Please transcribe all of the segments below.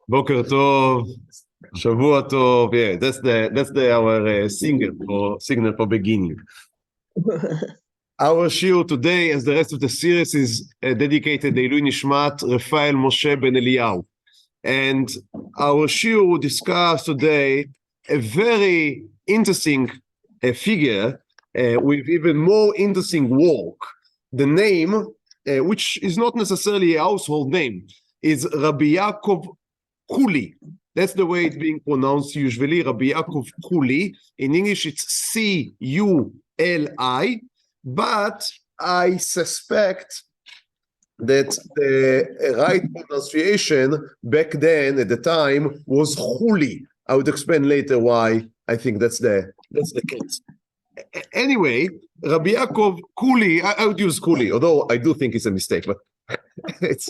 Boker Tov, Shavua Tov. Yeah, that's our signal for beginning. Our shiur today, as the rest of the series, is dedicated to Ilui Nishmat Rafael Moshe Ben Eliyahu. And our shiur will discuss today a very interesting figure with even more interesting work. The name, which is not necessarily a household name, is Rabbi Yaakov Kuli. That's the way it's being pronounced usually, Rabbi Yaakov Kuli. In English, it's C-U-L-I, but I suspect that the right pronunciation back then, at the time, was Kuli. I would explain later why I think that's the case. Anyway, Rabbi Yaakov Kuli, I would use Kuli, although I do think it's a mistake, but it's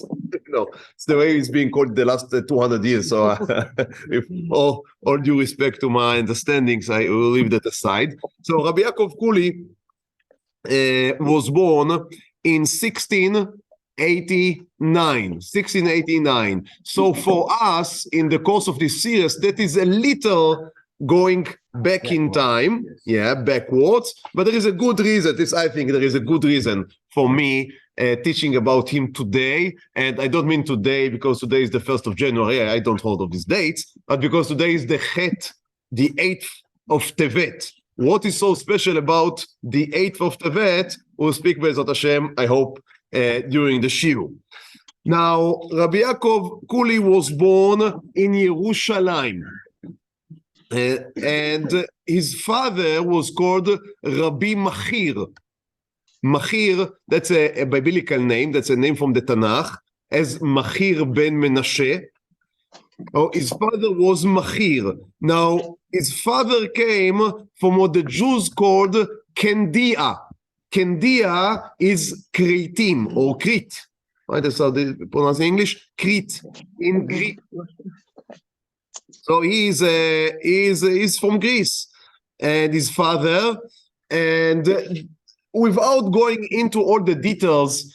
the way it's being called the last 200 years. So with all due respect to my understandings, I will leave that aside. So Rabbi Yaakov Kuli was born in 1689. So for us, in the course of this series, that is a little going back in time, backwards, but there is a good reason. I think there is a good reason for me teaching about him today, and I don't mean today because today is the 1st of January, I don't hold of these dates, but because today is the 8th of Tevet. What is so special about the 8th of Tevet? We'll speak Be'ezrat Hashem, I hope, during the shiur. Now, Rabbi Yaakov Kuli was born in Yerushalayim. And his father was called Rabbi Machir. Machir, that's a biblical name, that's a name from the Tanakh, as Machir ben Menashe. His father was Machir. Now, his father came from what the Jews called Kendia. Kendia is Kritim, or Crete. Right, that's how they pronounce in English, Crete, in Greek. So he's from Greece, and his father, and without going into all the details,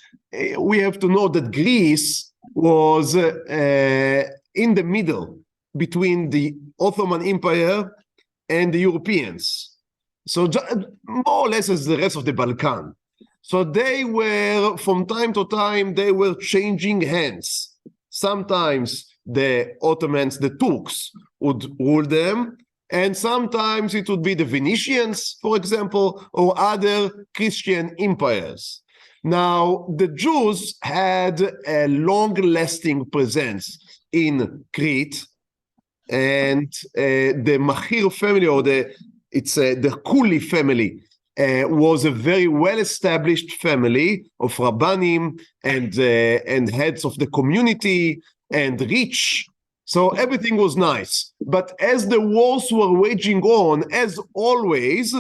we have to know that Greece was in the middle between the Ottoman Empire and the Europeans. So more or less as the rest of the Balkan. So they were, from time to time, they were changing hands. Sometimes the Ottomans, the Turks, would rule them, and sometimes it would be the Venetians, for example, or other Christian empires. Now, the Jews had a long-lasting presence in Crete, and the Machir family, or the Kuli family, was a very well-established family of Rabbanim and heads of the community, and rich, so everything was nice. But as the wars were waging on, as always,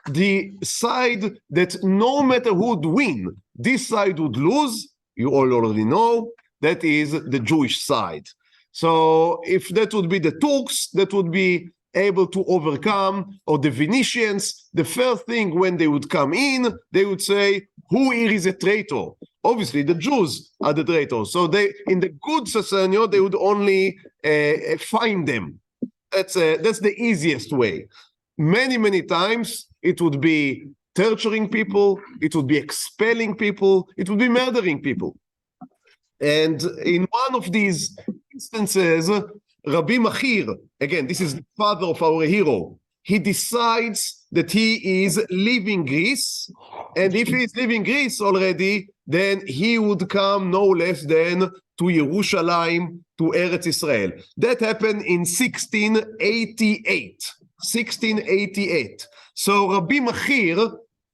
the side that no matter who would win, this side would lose, you all already know, that is the Jewish side. So if that would be the Turks, that would be able to overcome, or the Venetians, the first thing when they would come in, they would say, who here is a traitor? Obviously, the Jews are the traitors. So they, in the good scenario, they would only find them. That's the easiest way. Many times, it would be torturing people, it would be expelling people, it would be murdering people. And in one of these instances, Rabbi Machir, again, this is the father of our hero, he decides that he is leaving Greece, and if he is leaving Greece already, then he would come no less than to Yerushalayim, to Eretz Israel. That happened in 1688. So Rabbi Machir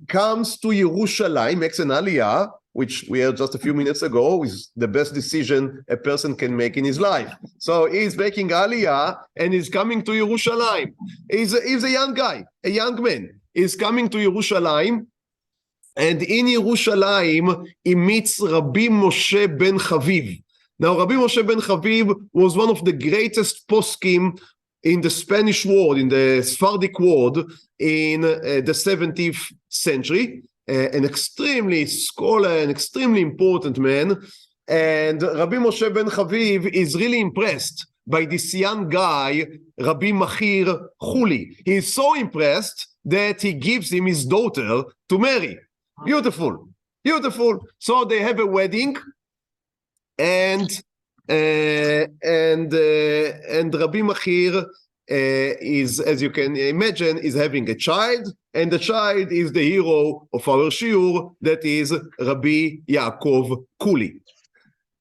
comes to Yerushalayim, makes an aliyah, which we heard just a few minutes ago, is the best decision a person can make in his life. So he's making aliyah and he's coming to Yerushalayim. He's a young guy, a young man. He's coming to Yerushalayim, and in Yerushalayim he meets Rabbi Moshe ben Chaviv. Now, Rabbi Moshe ben Chaviv was one of the greatest poskim in the Spanish world, in the Sephardic world, in the 17th century. An extremely scholar, an extremely important man. And Rabbi Moshe ben Chaviv is really impressed by this young guy, Rabbi Machir Chuli. He is so impressed that he gives him his daughter to marry. Beautiful, beautiful. So they have a wedding, and Rabbi Machir is, as you can imagine, is having a child, and the child is the hero of our shiur, that is Rabbi Yaakov Kuli.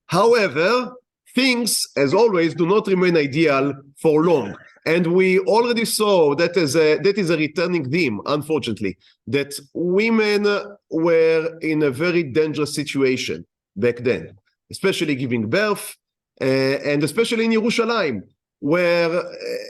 However, things, as always, do not remain ideal for long. And we already saw that is a returning theme, unfortunately, that women were in a very dangerous situation back then, especially giving birth, and especially in Yerushalayim, where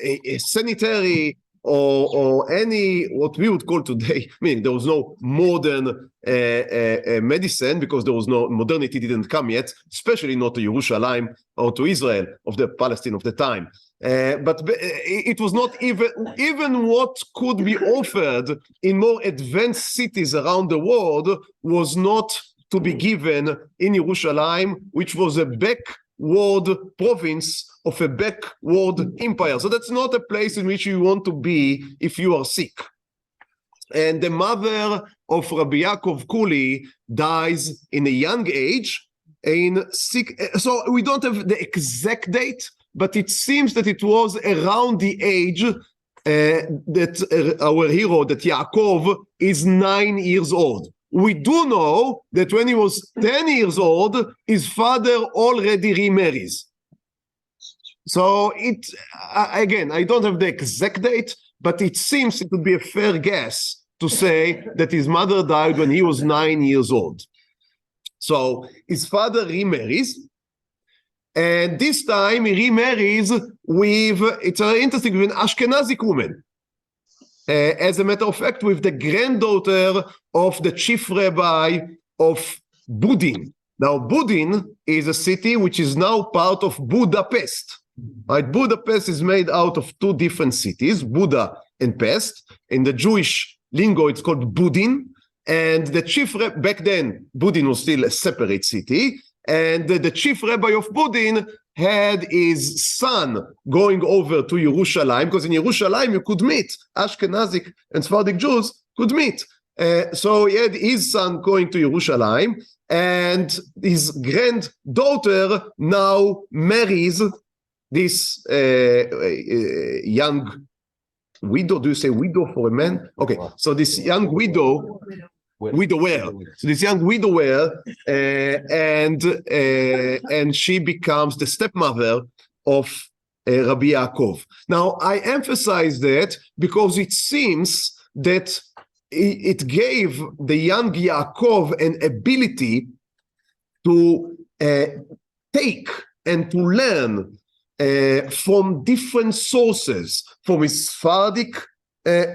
a sanitary or any, what we would call today, I mean, there was no modern medicine, because there was no, modernity didn't come yet, especially not to Yerushalayim or to Israel of the Palestine of the time. But it was not even what could be offered in more advanced cities around the world was not to be given in Yerushalayim, which was a backward province of a backward empire. So that's not a place in which you want to be if you are sick. And the mother of Rabbi Yaakov Kuli dies in a young age, so we don't have the exact date, but it seems that it was around the age that our hero, that Yaakov, is 9 years old. We do know that when he was 10 years old, his father already remarries. So again, I don't have the exact date, but it seems it would be a fair guess to say that his mother died when he was 9 years old. So his father remarries, and this time he remarries with, it's interesting, with an Ashkenazi woman. As a matter of fact, with the granddaughter of the chief rabbi of Budin. Now, Budin is a city which is now part of Budapest. Right? Budapest is made out of two different cities, Buda and Pest. In the Jewish lingo, it's called Budin. And the chief back then, Budin was still a separate city. And the chief rabbi of Budin had his son going over to Yerushalayim, because in Yerushalayim you could meet, Ashkenazic and Sephardic Jews could meet. So he had his son going to Yerushalayim, and his granddaughter now marries this young widow. Do you say widow for a man? Okay, so this young widower. So this young widower, and she becomes the stepmother of Rabbi Yaakov. Now, I emphasize that because it seems that it gave the young Yaakov an ability to take and to learn from different sources, from his Sephardic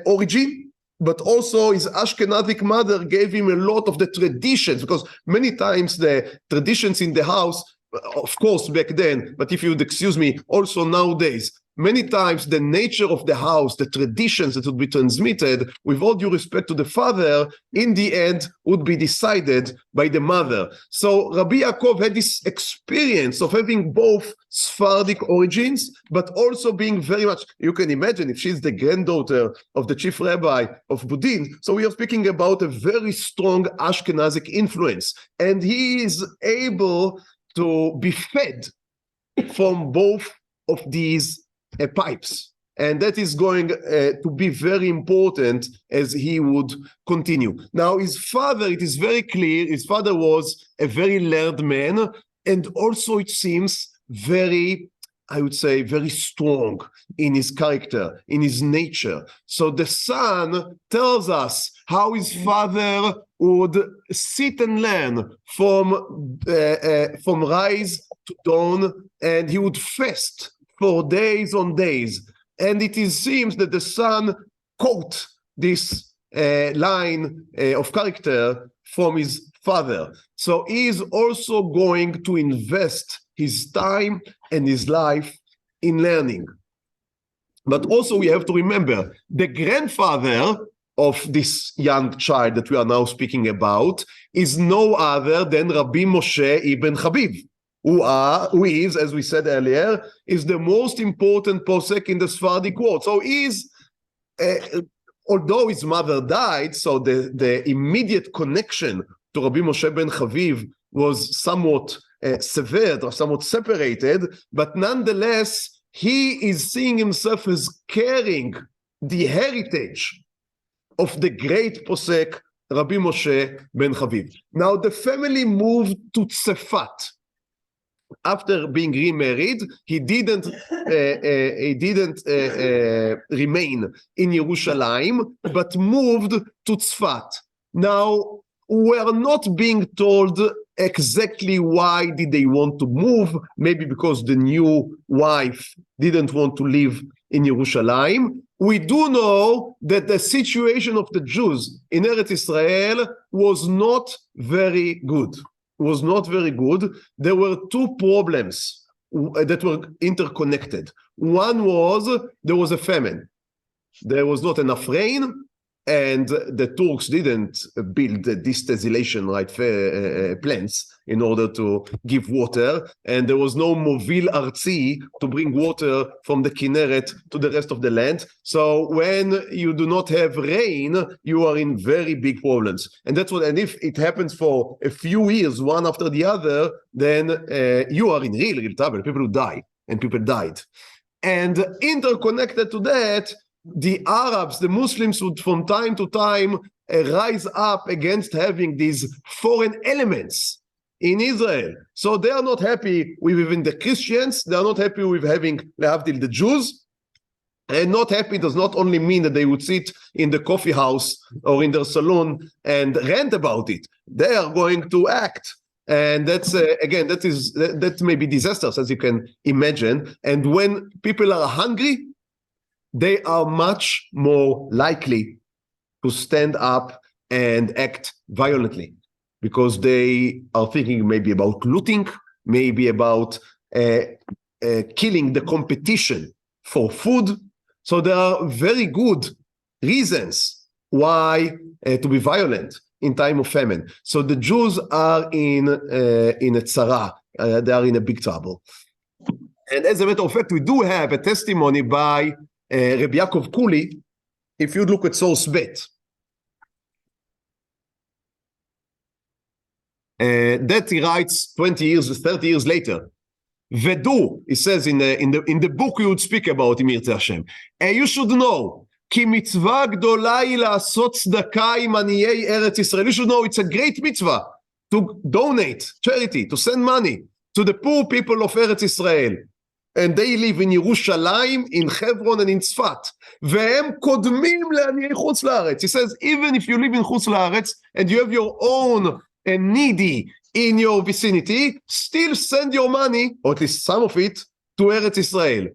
origin, but also his Ashkenazic mother gave him a lot of the traditions, because many times the traditions in the house, of course back then, but if you'd excuse me, also nowadays, many times the nature of the house, the traditions that would be transmitted, with all due respect to the father, in the end would be decided by the mother. So Rabbi Yaakov had this experience of having both Sephardic origins, but also being very much, you can imagine if she's the granddaughter of the chief rabbi of Budin, so we are speaking about a very strong Ashkenazic influence, and he is able to be fed from both of these pipes, and that is going to be very important as he would continue. Now, his father, it is very clear, his father was a very learned man, and also it seems very, I would say, very strong in his character, in his nature. So the son tells us how his father would sit and learn from rise to dawn, and he would fast for days on days. And it seems that the son caught this line of character from his father. So he is also going to invest his time and his life in learning. But also we have to remember, the grandfather of this young child that we are now speaking about is no other than Rabbi Moshe ibn Habib. who is, as we said earlier, is the most important posek in the Sephardic world. So he's, although his mother died, so the immediate connection to Rabbi Moshe ben Chaviv was somewhat severed or somewhat separated, but nonetheless, he is seeing himself as carrying the heritage of the great posek Rabbi Moshe ben Chaviv. Now the family moved to Tzefat. After being remarried, he didn't remain in Yerushalayim, but moved to Tzfat. Now, we are not being told exactly why did they want to move. Maybe because the new wife didn't want to live in Yerushalayim. We do know that the situation of the Jews in Eretz Israel was not very good. There were two problems that were interconnected. One was there was a famine. There was not enough rain, and the Turks didn't build distillation plants in order to give water, and there was no Movil Artzi to bring water from the Kinneret to the rest of the land. So when you do not have rain, you are in very big problems. And that's what, and if it happens for a few years, one after the other, then you are in real trouble. People will die, and people died. And interconnected to that, the Arabs, the Muslims would from time to time rise up against having these foreign elements in Israel. So they are not happy with even the Christians, they are not happy with having lehavdil the Jews, and not happy does not only mean that they would sit in the coffee house or in their salon and rant about it. They are going to act. And that's again, that may be disastrous, as you can imagine. And when people are hungry, they are much more likely to stand up and act violently, because they are thinking maybe about looting, maybe about killing the competition for food. So there are very good reasons why to be violent in time of famine. So the Jews are in a tzara, they are in a big trouble. And as a matter of fact, we do have a testimony by Rabbi Yaakov Kuli, if you look at source bet. That he writes 20 years, 30 years later. Vedu, he says in the book we would speak about, אם ירצה השם. You should know, כי מצווה גדולה היא לעשות צדקה עם עניי ארץ ישראל. You should know it's a great mitzvah to donate, charity, to send money to the poor people of Eretz Israel. And they live in Yerushalayim, in Hebron, and in Tzfat. והם קודמים לעניי חוץ לארץ. He says, even if you live in חוץ לארץ, and you have your own needy in your vicinity, still send your money, or at least some of it, to Eretz Israel.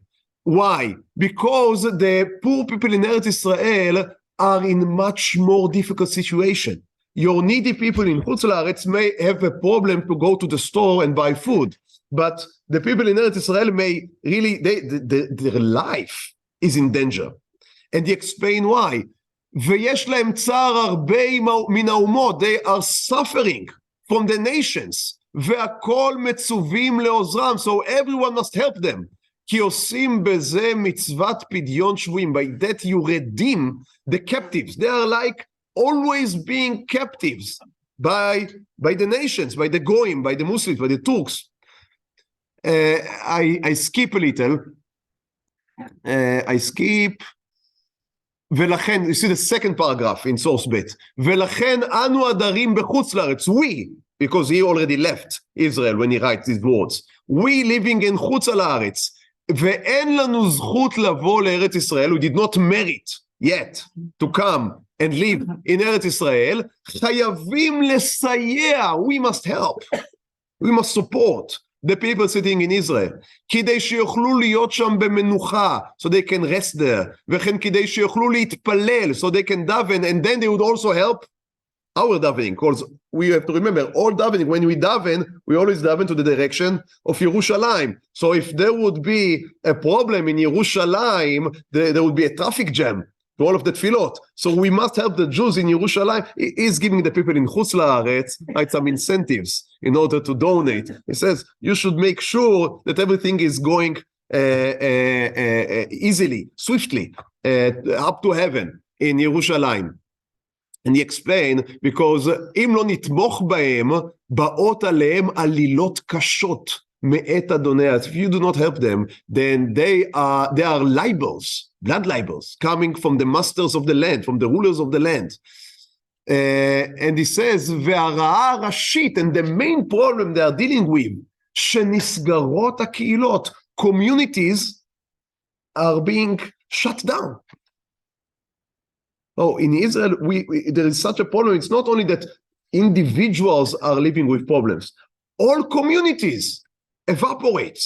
Why? Because the poor people in Eretz Israel are in much more difficult situation. Your needy people in Chutz La'aretz may have a problem to go to the store and buy food, but the people in Eretz Israel may really, their life is in danger. And he explained why. ויש להם צער הרבה מן האומות, they are suffering from the nations, והכל מצווים לעוזרם, so everyone must help them. כי עושים בזה מצוות פדיון שבויים, by that you redeem the captives. They are like always being captives by the nations, by the Goyim, by the Muslims, by the Turks. I skip a little. ולכן, you see the second paragraph in source bit, ולכן אנו הדרים בחוץ לארץ, we, because he already left Israel when he writes these words, we living in חוץ לארץ, ואין לנו זכות לבוא לארץ ישראל, we did not merit yet to come and live in ארץ ישראל, חייבים לסייע, we must help, we must support the people sitting in Israel, כדי שיוכלו להיות שם במנוחה, so they can rest there, וכן כדי שיוכלו להתפלל, so they can daven, and then they would also help our davening, because we have to remember, all davening, when we daven, we always daven to the direction of Yerushalayim. So if there would be a problem in Yerushalayim, there would be a traffic jam. to all of the tefillot. So we must help the Jews in Yerushalayim. He is giving the people in Chutz La'aretz, right, some incentives in order to donate. He says, you should make sure that everything is going easily, swiftly, up to heaven in Yerushalayim. And he explained, because אם לא נתמוך בהם, באות עליהם עלילות קשות מאת אדוניה. If you do not help them, then they are libels, blood libels, coming from the masters of the land, from the rulers of the land. And he says, והרעה הראשית, and the main problem they are dealing with, שנסגרות הקהילות, communities are being shut down. Oh, in Israel, there is such a problem. It's not only that individuals are living with problems. All communities evaporate.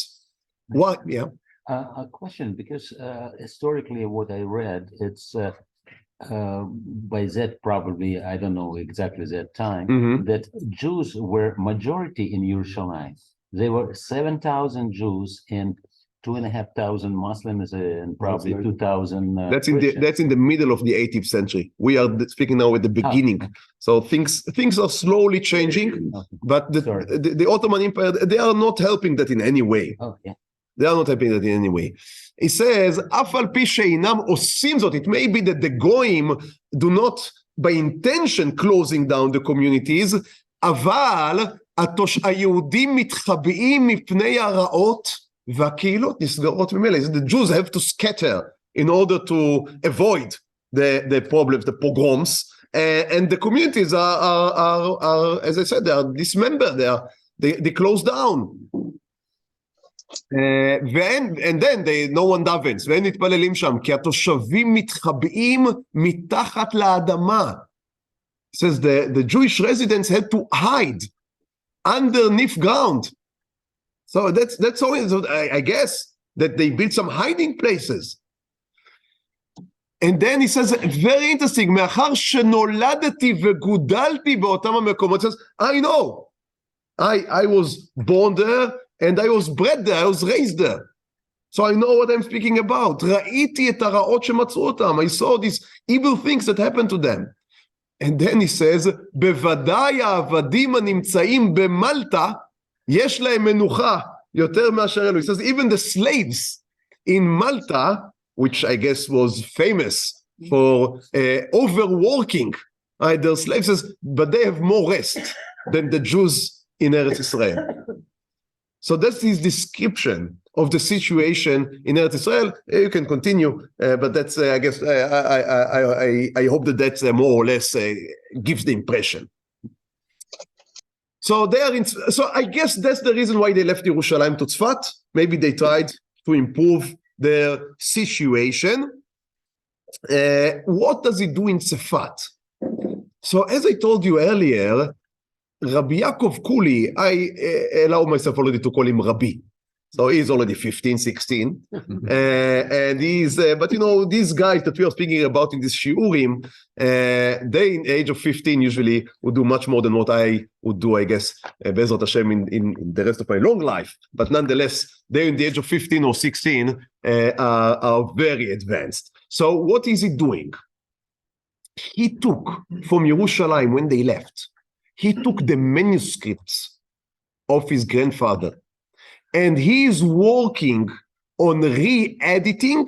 What? Yeah. A question, because historically what I read, it's by that probably, I don't know exactly that time, that Jews were majority in Yerushalayim. There were 7,000 Jews and 2,500 Muslims and probably 2,000 that's in the middle of the 18th century. We are speaking now at the beginning. So things are slowly changing, but the Ottoman Empire, they are not helping that in any way. They are not helping that in any way. He says, אף על פי שאינם עושים זאת, it may be that the goyim do not by intention closing down the communities, אבל היהודים מתחבאים מפני הרעות, והקהילות נסגרות ממילא. The Jews have to scatter in order to avoid the problems, the pogroms, and the communities are as I said, they are dismembered, they close down. And then no one davens, ואין מתפללים שם, כי התושבים מתחבאים מתחת לאדמה. It says the Jewish residents had to hide underneath ground. So that's always, I guess, that they built some hiding places. And then he says, very interesting, מאחר שנולדתי וגודלתי באותם המקומות, he says, I know, I was born there, and I was bred there, I was raised there. So I know what I'm speaking about. ראיתי את הרעות שמצאו אותם. I saw these evil things that happened to them. And then he says, בוודאי העבדים הנמצאים במלטה, יש להם מנוחה יותר מאשר אלו. He says, even the slaves in Malta, which I guess was famous for overworking, their slaves, says, but they have more rest than the Jews in Eretz Israel. So that's his description of the situation in Eretz Israel. You can continue, but that's, I guess, I hope that more or less gives the impression. So so I guess that's the reason why they left Yerushalayim to Tzfat. Maybe they tried to improve their situation. What does it do in Tzfat? So as I told you earlier, Rabbi Yaakov Kuli, I allow myself already to call him Rabbi. So he's already 15, 16. And he's, but you know, these guys that we are speaking about in this shiurim, they in the age of 15 usually would do much more than what I would do, I guess, Bezrat Hashem in the rest of my long life. But nonetheless, they in the age of 15 or 16 are very advanced. So what is he doing? He took from Yerushalayim when they left, he took the manuscripts of his grandfather, and he is working on re-editing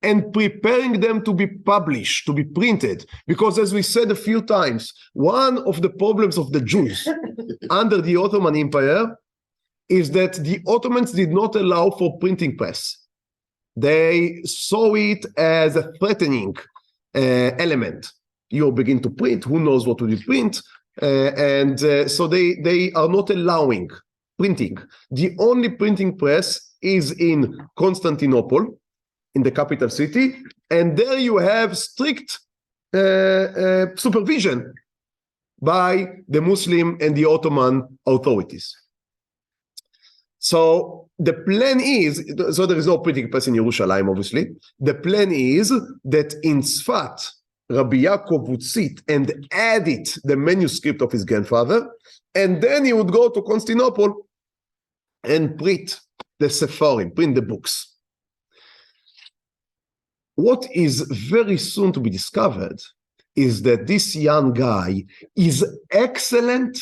and preparing them to be published, to be printed. Because as we said a few times, one of the problems of the Jews under the Ottoman Empire is that the Ottomans did not allow for printing press. They saw it as a threatening element. You begin to print, who knows what will you print? So they are not allowing printing. The only printing press is in Constantinople, in the capital city, and there you have strict supervision by the Muslim and the Ottoman authorities. So the plan is, so there is no printing press in Yerushalayim, obviously. The plan is that in Tzfat, Rabbi Yaakov would sit and edit the manuscript of his grandfather, and then he would go to Constantinople and print the Sepharim, print the books. what is very soon to be discovered is that this young guy is excellent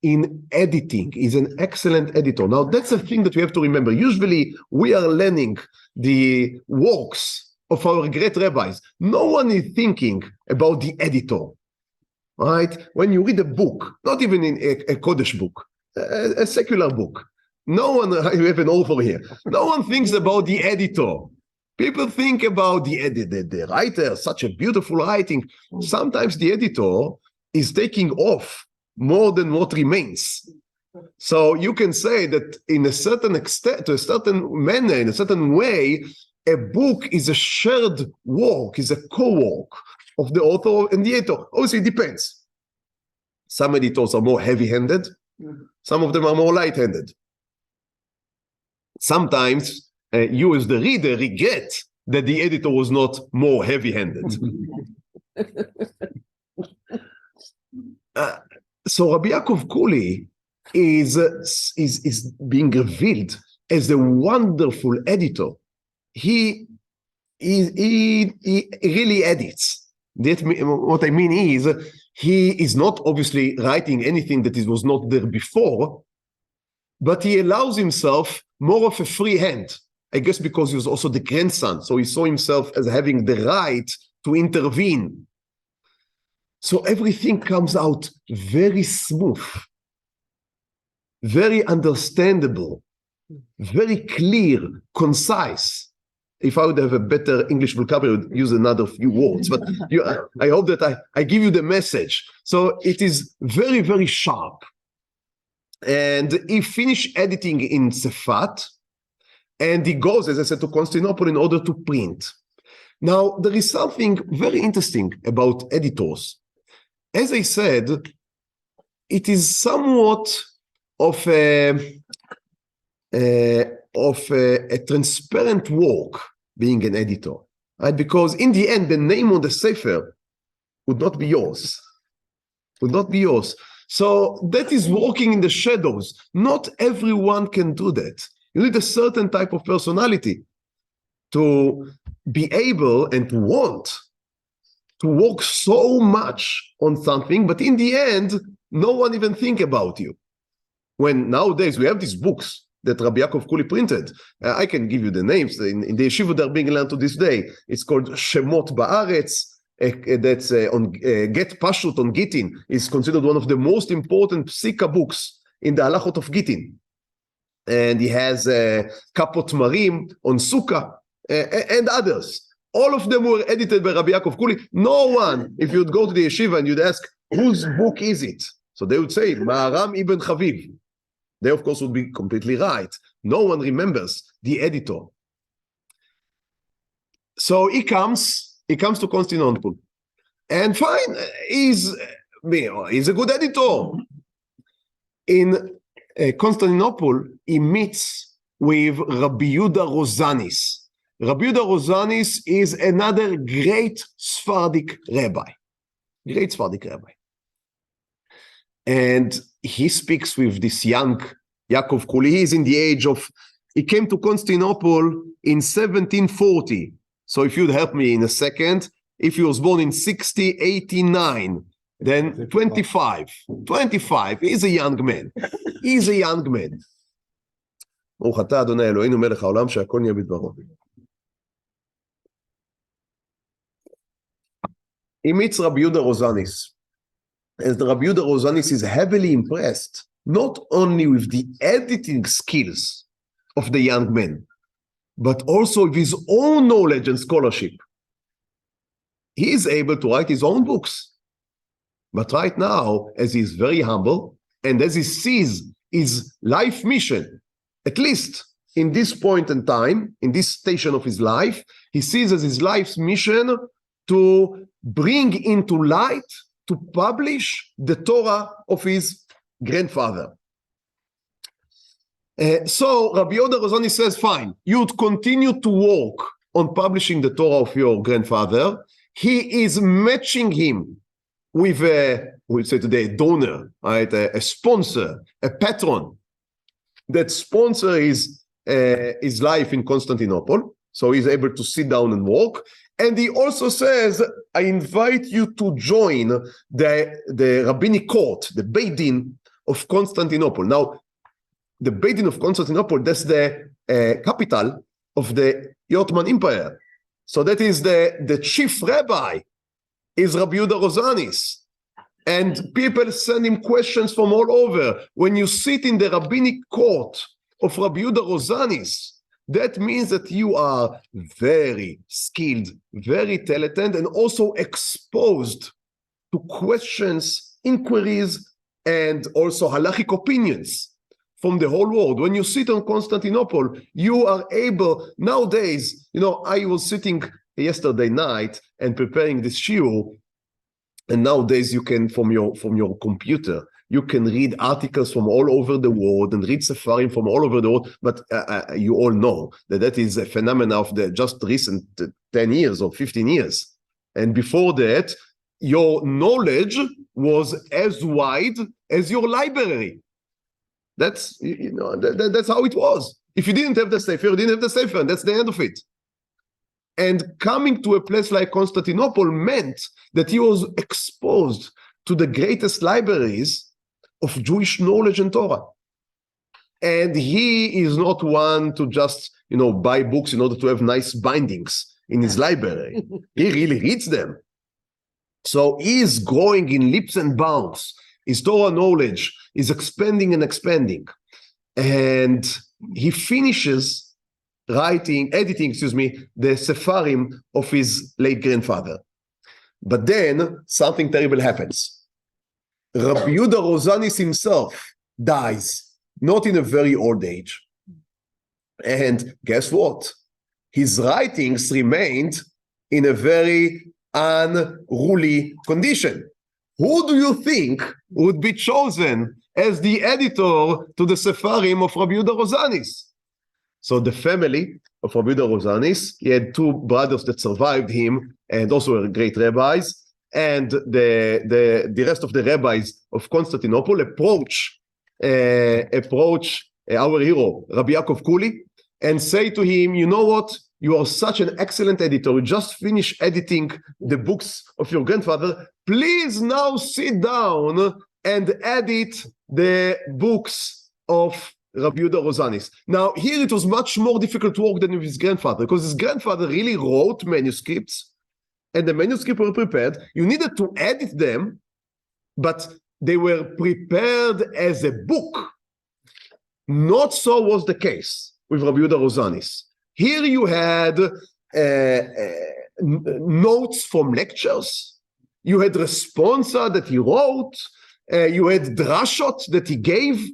in editing. He's an excellent editor. Now, that's a thing that we have to remember. Usually, we are learning the works of our great rabbis. No one is thinking about the editor, right? When you read a book, not even in a Kodesh book, a secular book, no one, you have an author here, no one thinks about the editor. People think about the writer, such a beautiful writing. Sometimes the editor is taking off more than what remains. So you can say that in a certain extent, to a certain manner, in a certain way, a book is a shared work, is a co-work of the author and the editor. Obviously, it depends. Some editors are more heavy-handed. Some of them are more light-handed. Sometimes you as the reader regret that the editor was not more heavy-handed. So Rabbi Yaakov Kuli is being revealed as a wonderful editor. He really edits. What I mean is, he is not obviously writing anything that was not there before, but he allows himself more of a free hand. I guess because he was also the grandson, so he saw himself as having the right to intervene. So everything comes out very smooth, very understandable, very clear, concise. If I would have a better English vocabulary, I would use another few words, but I hope that I give you the message. So it is very, very sharp. And he finished editing in Sefat, and he goes, as I said, to Constantinople in order to print. Now, there is something very interesting about editors. As I said, it is somewhat of a transparent work being an editor, right? Because in the end, the name on the Sefer would not be yours, would not be yours. So that is working in the shadows. Not everyone can do that. You need a certain type of personality to be able and to want to work so much on something, but in the end, no one even think about you. When nowadays we have these books that Rabbi Yaakov Kuli printed, I can give you the names. In the yeshiva they're being learned to this day. It's called Shemot Ba'aretz. That's on Get Pashut on Gittin. Is considered one of the most important Psika books in the halachot of Gittin. And he has Kapot Marim on Sukkah and others. All of them were edited by Rabbi Yaakov Kuli. No one, if you'd go to the yeshiva and you'd ask, whose book is it? So they would say, Ma'aram Ibn Chaviv. They, of course, would be completely right. No one remembers the editor. So he comes to Constantinople. And fine, he's a good editor. In Constantinople, he meets with Rabbi Yehuda Rosanis. Rabbi Yehuda Rosanis is another great Sephardic rabbi. Great Sephardic rabbi. And he speaks with this young Yaakov Kuli. He is in the age of, he came to Constantinople in 1740. So if you'd help me in a second, if he was born in 89, then 25. 25, he's a young man. He's a young man. ברוך אתה אדוני אלוהינו מלך העולם שהכל נהיה בדברו. He meets Rabbi Yehuda Rosanis. As the Rabbi Yehuda Rosanis is heavily impressed, not only with the editing skills of the young man, but also with his own knowledge and scholarship. He is able to write his own books. But right now, as he is very humble, and as he sees his life mission, at least in this point in time, in this station of his life, he sees as his life's mission to bring into light, to publish the Torah of his grandfather. So Rabbi Yehuda Rosanis says, fine, you would continue to work on publishing the Torah of your grandfather. He is matching him with we'll say today, a donor, right? A sponsor, a patron that sponsor his life in Constantinople. So he's able to sit down and work. And he also says, I invite you to join the rabbinic court, the Beit Din of Constantinople. Now, the Beit Din of Constantinople, that's the capital of the Ottoman Empire. So that is the chief rabbi is Rabbi Yehuda Rosanis. And people send him questions from all over. When you sit in the rabbinic court of Rabbi Yehuda Rosanis, that means that you are very skilled, very talented, and also exposed to questions, inquiries, and also halachic opinions from the whole world. When you sit on Constantinople, you are able, nowadays, I was sitting yesterday night and preparing this shiur, and nowadays you can, from your computer, you can read articles from all over the world and read Sefarim from all over the world, but you all know that is a phenomenon of the just recent 10 years or 15 years. And before that, your knowledge was as wide as your library. That's that's how it was. If you didn't have the Sefer, you didn't have the Sefer, and that's the end of it. And coming to a place like Constantinople meant that he was exposed to the greatest libraries of Jewish knowledge and Torah. And he is not one to just, buy books in order to have nice bindings in his library. He really reads them. So he is growing in leaps and bounds. His Torah knowledge is expanding and expanding. And he finishes editing, the Sefarim of his late grandfather. But then something terrible happens. Rabbi Yehuda Rosanis himself dies, not in a very old age. And guess what? His writings remained in a very unruly condition. Who do you think would be chosen as the editor to the Sefarim of Rabbi Yehuda Rosanis? So the family of Rabbi Yehuda Rosanis, he had two brothers that survived him and also were great rabbis. And the rest of the rabbis of Constantinople approach our hero, Rabbi Yaakov Kuli, and say to him, you know what? You are such an excellent editor. You just finished editing the books of your grandfather. Please now sit down and edit the books of Rabbi Yehuda Rosanis. Now, here it was much more difficult work than with his grandfather, because his grandfather really wrote manuscripts, and the manuscripts were prepared. You needed to edit them, but they were prepared as a book. Not so was the case with Rabbi Yehuda Rosanis. Here you had notes from lectures, you had responsa that he wrote, you had drashot that he gave,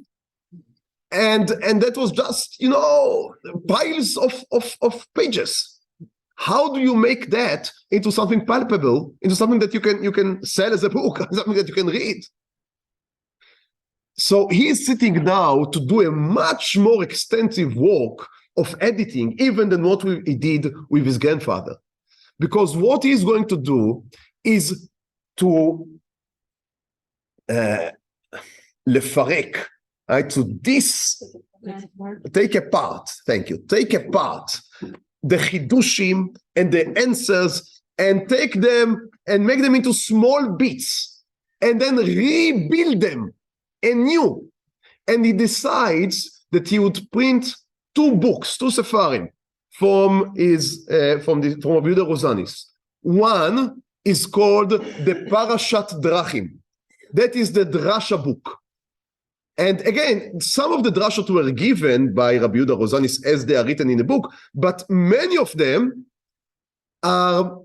and that was just, piles of pages. How do you make that into something palpable, into something that you can sell as a book, something that you can read? So he is sitting now to do a much more extensive work of editing, even than what he did with his grandfather. Because what he's going to do is to lefarek, right? To take apart the chidushim and the answers, and take them and make them into small bits, and then rebuild them anew. And he decides that he would print two books, two sefarim from Rabbi Yehuda Rosanis. One is called the Parashat Drachim. That is the drasha book. And again, some of the drashot were given by Rabbi Yehuda Rosanis as they are written in the book, but many of them are,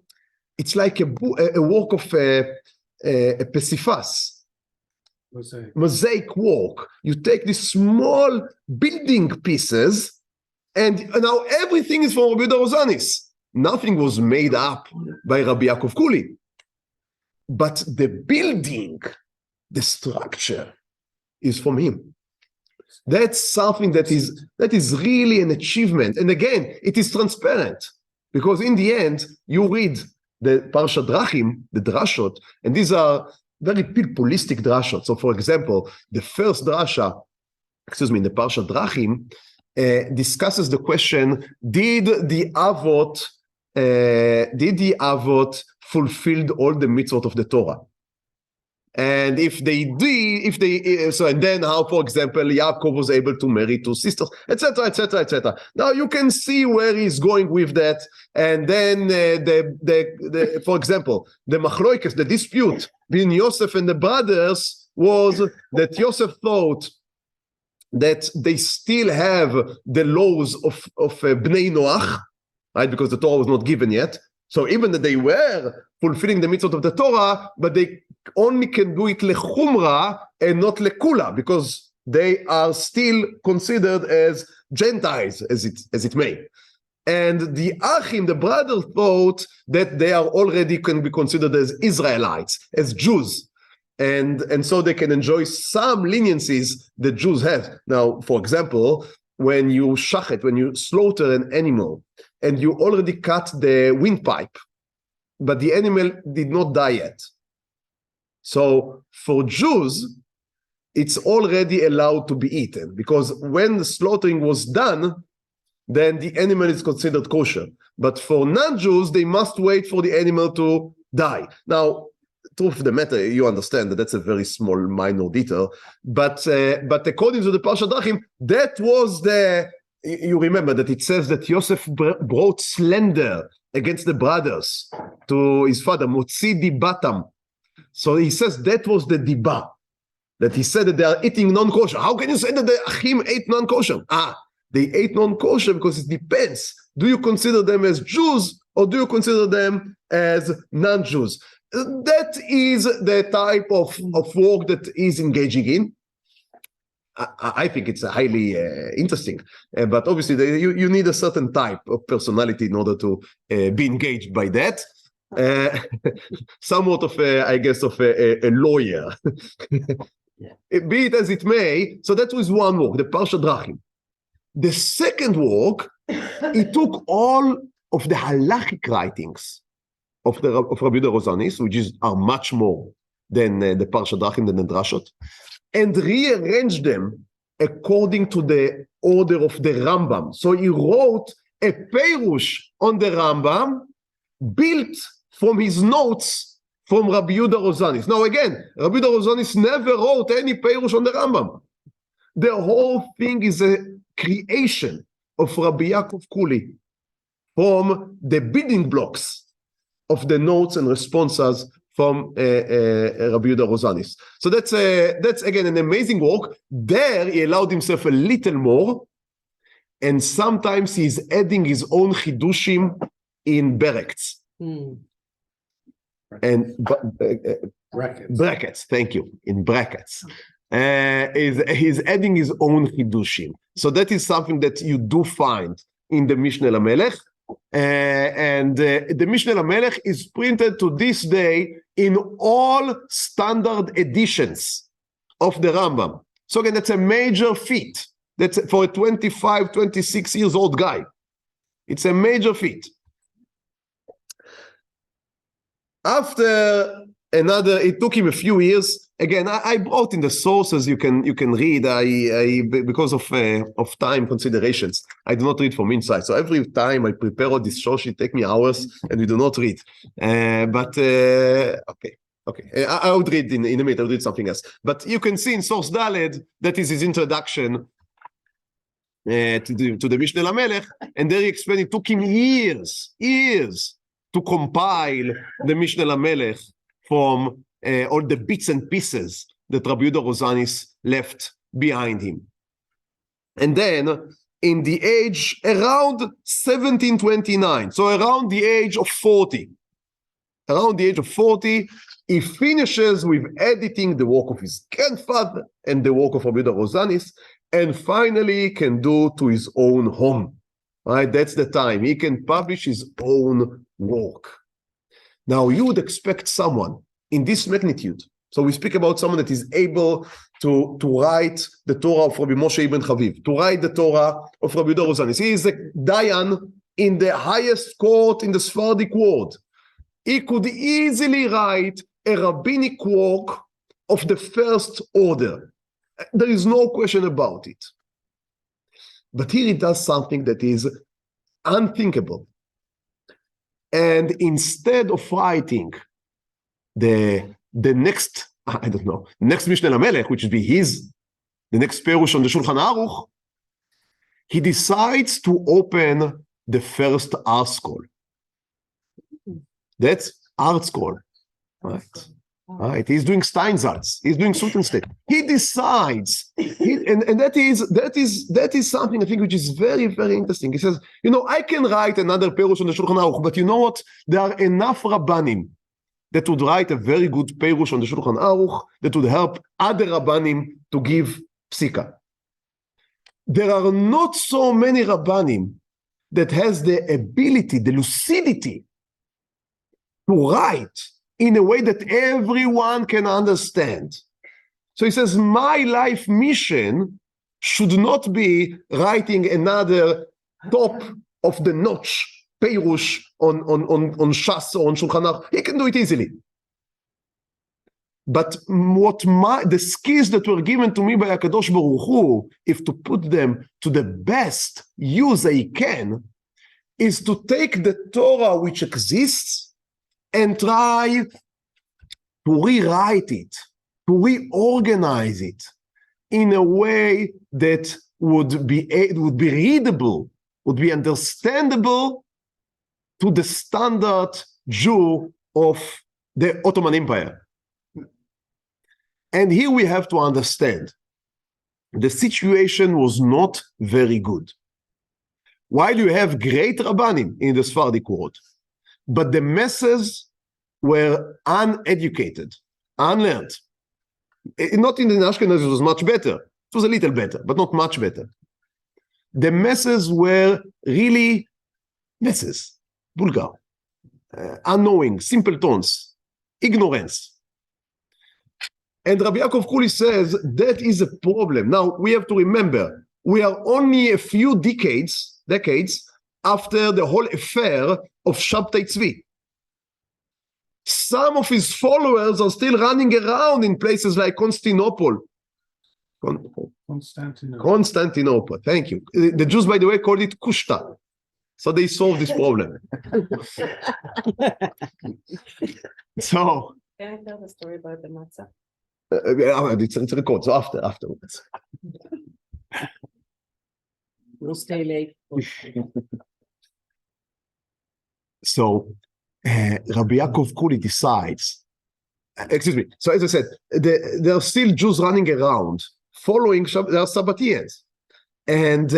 it's like a work of a pesifas, mosaic work. You take these small building pieces, and now everything is from Rabbi Yehuda Rosanis. Nothing was made up by Rabbi Yaakov Kuli. But the building, the structure, is from him. That's something that is really an achievement. And again, it is transparent, because in the end, you read the Parshat Drachim, the drashot, and these are very pilpulistic drashot. So for example, the first drasha, in the Parshat Drachim, discusses the question, did the Avot did the Avot fulfilled all the mitzvot of the Torah? And if they did, and then how, for example, Yaakov was able to marry two sisters, etc., etc., etc. Now you can see where he's going with that. And then for example, the machloikes, the dispute between Yosef and the brothers was that Yosef thought that they still have the laws of Bnei Noach, right? Because the Torah was not given yet. So even that they were fulfilling the mitzvot of the Torah, but they only can do it lechumra and not lekula, because they are still considered as Gentiles, as it may. And the Achim, the brothers, thought that they are already can be considered as Israelites, as Jews. And so they can enjoy some leniencies that Jews have. Now, for example, when you shachet, when you slaughter an animal, and you already cut the windpipe, but the animal did not die yet. So for Jews, it's already allowed to be eaten, because when the slaughtering was done, then the animal is considered kosher. But for non-Jews, they must wait for the animal to die. Now, truth of the matter, you understand that that's a very small, minor detail. But according to the Parshat Drachim, that was you remember that it says that Yosef brought slander against the brothers to his father, Motzi dibatam. So he says that was the diba, that he said that they are eating non-kosher. How can you say that the Achim ate non-kosher? They ate non-kosher because it depends. Do you consider them as Jews or do you consider them as non-Jews? That is the type of work that he's engaging in. I think it's highly interesting, but obviously you need a certain type of personality in order to be engaged by that. Somewhat of a lawyer. Yeah. Be it as it may, so that was one work, the Parshat Drachim. The second work, he took all of the halachic writings of Rabbi Yehuda Rozanis, which are much more than the Parshat Drachim, than the Drashot, and rearranged them according to the order of the Rambam. So he wrote a Perush on the Rambam, built from his notes from Rabbi Yehuda Rozanis. Now again, Rabbi Yehuda Rozanis never wrote any Perush on the Rambam. The whole thing is a creation of Rabbi Yaakov Kuli from the building blocks of the notes and responses from Rabbi Yehuda Rozanis. So that's again an amazing work. There he allowed himself a little more, and sometimes he's adding his own chidushim in brackets. And brackets, thank you, in brackets. He's adding his own chidushim. So that is something that you do find in the Mishneh LaMelech. And the Mishneh LaMelech is printed to this day in all standard editions of the Rambam. So again, that's a major feat. That's for a 25, 26 years old guy. It's a major feat. After it took him a few years. Again, I brought in the sources you can read. I because of time considerations, I do not read from inside. So every time I prepare all this show, it take me hours, and we do not read. Okay. I would read in a minute. I'll read something else. But you can see in source Daled that is his introduction to the Mishneh LaMelech, and there he explained it took him years to compile the Mishneh LaMelech from all the bits and pieces that Rabbi Yehuda Rozanis left behind him. And then in the age around 1729, so around the age of 40, he finishes with editing the work of his grandfather and the work of Rabbi Yehuda Rozanis, and finally can do to his own home. Right? That's the time he can publish his own work. Now you would expect someone in this magnitude. So we speak about someone that is able to write the Torah of Rabbi Moshe Ibn Chaviv, to write the Torah of Rabbi Yehuda Rozanis. He is a Dayan in the highest court in the Sephardic world. He could easily write a rabbinic work of the first order. There is no question about it. But here he does something that is unthinkable. And instead of writing the next, I don't know, next Mishneh LaMelech, which would be the next Perush on the Shulchan Aruch, he decides to open the first art scroll. That's art scroll, right? Right. He's doing Steinsaltz. He's doing Sutenstein. He decides, and that is something I think which is very, very interesting. He says, I can write another Perush on the Shulchan Aruch, but you know what? There are enough Rabbanim that would write a very good Perush on the Shulchan Aruch that would help other Rabbanim to give psika. There are not so many Rabbanim that has the ability, the lucidity to write in a way that everyone can understand. So he says, my life mission should not be writing another top of the notch Perush on Shas or on Shulchan Aruch. He can do it easily. But the skills that were given to me by HaKadosh Baruch Hu, if to put them to the best use I can, is to take the Torah which exists and try to rewrite it, to reorganize it in a way that would be readable, would be understandable to the standard Jew of the Ottoman Empire. And here we have to understand the situation was not very good. While you have great Rabbanim in the Sephardic world, but the masses were uneducated, unlearned. Not in the Ashkenaz, it was much better. It was a little better, but not much better. The masses were really masses, Bulgar, unknowing, simpletons, ignorance. And Rabbi Yaakov Kuli says that is a problem. Now, we have to remember, we are only a few decades after the whole affair of Shabtai Tzvi. Some of his followers are still running around in places like Constantinople. Constantinople, thank you. The Jews, by the way, called it Kushta. So they solved this problem. So... Can I tell the story about the matzah? It's recorded, so afterwards. We'll stay late. So, Rabbi Yaakov Kuli decides, so as I said, there are still Jews running around, following, there are Sabbateans. And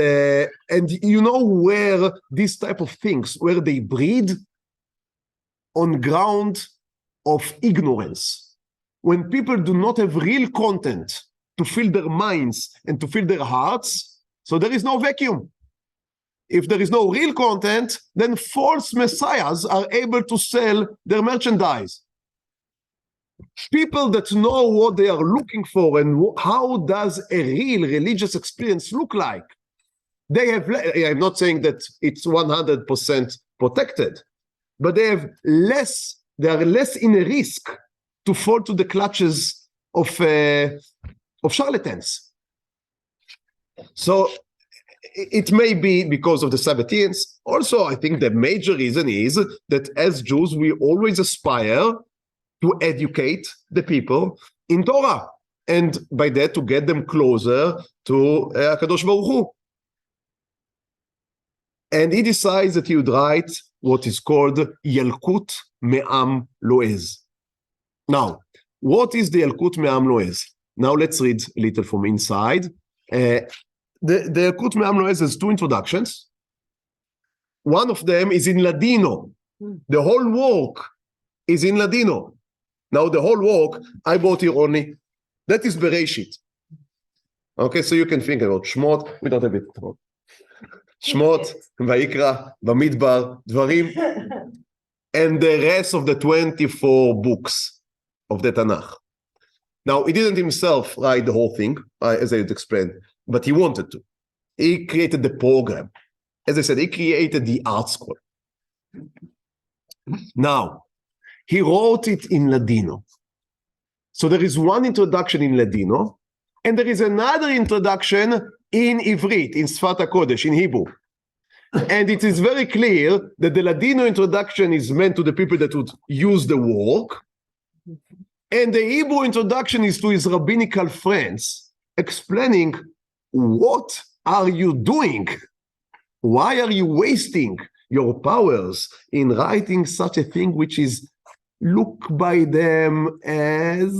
you know where these type of things, where they breed? On ground of ignorance. When people do not have real content to fill their minds and to fill their hearts, so there is no vacuum. If there is no real content, then false messiahs are able to sell their merchandise. People that know what they are looking for and how does a real religious experience look like, they have, I'm not saying that it's 100% protected, but they are less in a risk to fall to the clutches of charlatans. So it may be because of the Sabbateans. Also, I think the major reason is that as Jews, we always aspire to educate the people in Torah, and by that to get them closer to HaKadosh Baruch Hu. And he decides that he would write what is called Yalkut Me'am Loez. Now, what is the Yalkut Me'am Loez? Now let's read a little from inside. The Yalkut Me'am Loez has two introductions. One of them is in Ladino. The whole work is in Ladino. Now the whole work, I brought here only, that is Bereshit. Okay, so you can think about Shmot, we don't have it. Shmot, Vayikra, Bamidbar, Dvarim, and the rest of the 24 books of the Tanakh. Now, he didn't himself write the whole thing, as I would explain, but he wanted to. He created the program. As I said, he created the art school. Now, he wrote it in Ladino. So there is one introduction in Ladino, and there is another introduction in Ivrit, in Sfat HaKodesh, in Hebrew. And it is very clear that the Ladino introduction is meant to the people that would use the work, and the Hebrew introduction is to his rabbinical friends, explaining, what are you doing? Why are you wasting your powers in writing such a thing which is looked by them as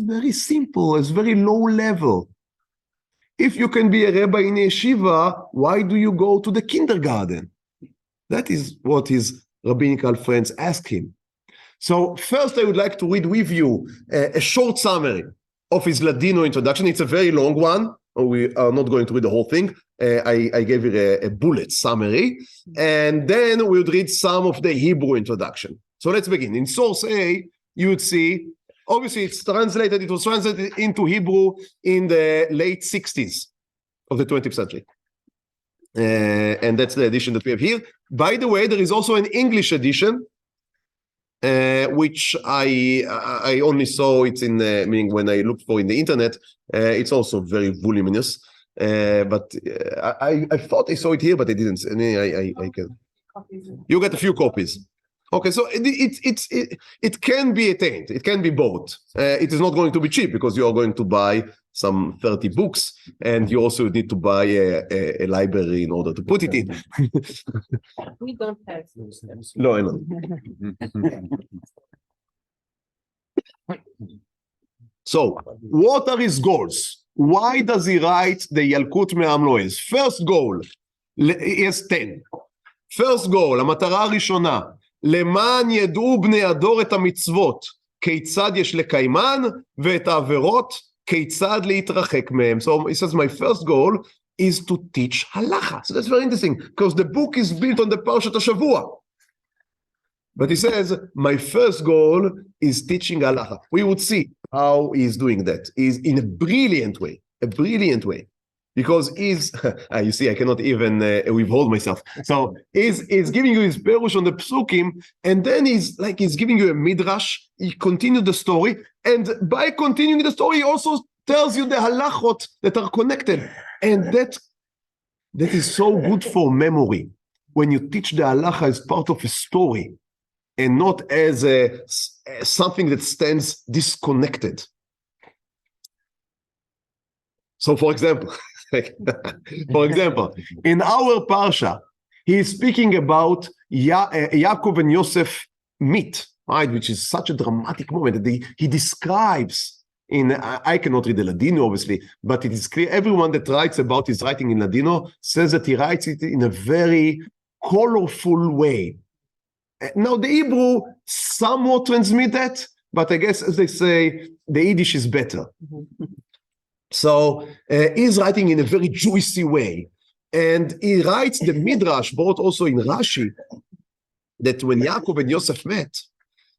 very simple, as very low level? If you can be a rabbi in a yeshiva, why do you go to the kindergarten? That is what his rabbinical friends ask him. So first I would like to read with you a short summary of his Ladino introduction. It's a very long one. We are not going to read the whole thing. I gave it a bullet summary. And then we would read some of the Hebrew introduction. So let's begin. In source A, you would see, obviously it was translated into Hebrew in the late 60s of the 20th century. And that's the edition that we have here. By the way, there is also an English edition, which I only saw it in, meaning when I looked for in the internet. It's also very voluminous. But I thought I saw it here, but I didn't. I can. You get a few copies. Okay, so it can be attained. It can be bought. It is not going to be cheap because you are going to buy some 30 books, and you also need to buy a library in order to put it in. We don't have those. No, I know. So, what are his goals? Why does he write the Yalkut Me'am Lo'ez? First goal, he has 10. First goal, המטרה הראשונה, למען ידעו בני הדור את המצוות, כיצד יש לקיימן, ואת העבירות, כיצד להתרחק מהם. So he says, my first goal is to teach halacha. So that's very interesting, because the book is built on the Parshat HaShavua. But he says, my first goal is teaching halacha. We would see how he's doing that. He's in a brilliant way. Because he's, you see, I cannot even withhold myself. So he's giving you his perush on the psukim, and then he's giving you a midrash. He continued the story, and by continuing the story, he also tells you the halachot that are connected. And that is so good for memory. When you teach the halacha as part of a story, and not as something that stands disconnected. So, for example, in our parsha, he is speaking about Yaakov and Yosef meet, right? Which is such a dramatic moment that he describes in. I cannot read the Ladino, obviously, but it is clear. Everyone that writes about his writing in Ladino says that he writes it in a very colorful way. Now, the Hebrew somewhat transmit that, but I guess, as they say, the Yiddish is better. So he's writing in a very juicy way. And he writes the Midrash, brought also in Rashi, that when Yaakov and Yosef met,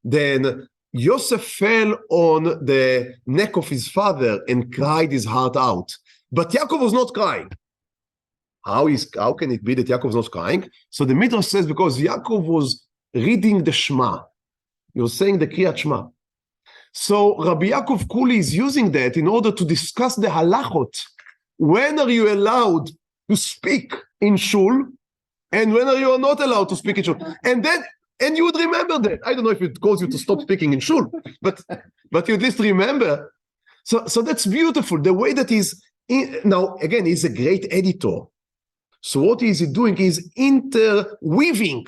then Yosef fell on the neck of his father and cried his heart out. But Yaakov was not crying. How can it be that Yaakov was not crying? So the Midrash says because Yaakov was reading the Shema. He was saying the Kriyat Shema. So Rabbi Yaakov Kuli is using that in order to discuss the halachot. When are you allowed to speak in shul, and when are you not allowed to speak in shul? And you would remember that. I don't know if it calls you to stop speaking in shul, but you at least remember. So that's beautiful. The way that now again, he's a great editor. So what is he doing? He's interweaving